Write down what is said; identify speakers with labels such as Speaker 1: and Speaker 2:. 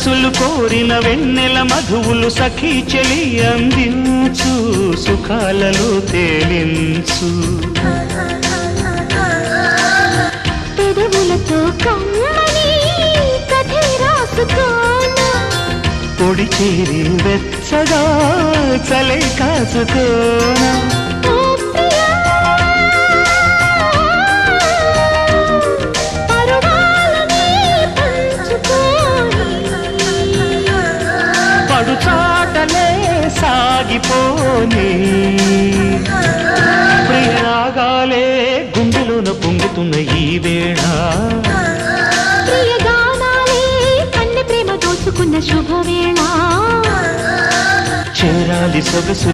Speaker 1: మనసులు కోరిన వెన్నెల మధువులు సఖీ చెలి అందించు సుఖాలలో తేలించు
Speaker 2: పెదవులతో కమ్మని కథే రాసుకోనా
Speaker 1: పొడి చేరి వెచ్చగా చలే కాసుకోనా పడుచాటలే సాగిపోని ప్రియరాగాలే గుండెలోన పొంగుతున్న ఈ వేళ
Speaker 2: ప్రియగానాలే కన్నె ప్రేమ దోచుకున్న శుభవేళ
Speaker 1: చేరాలి సొగసు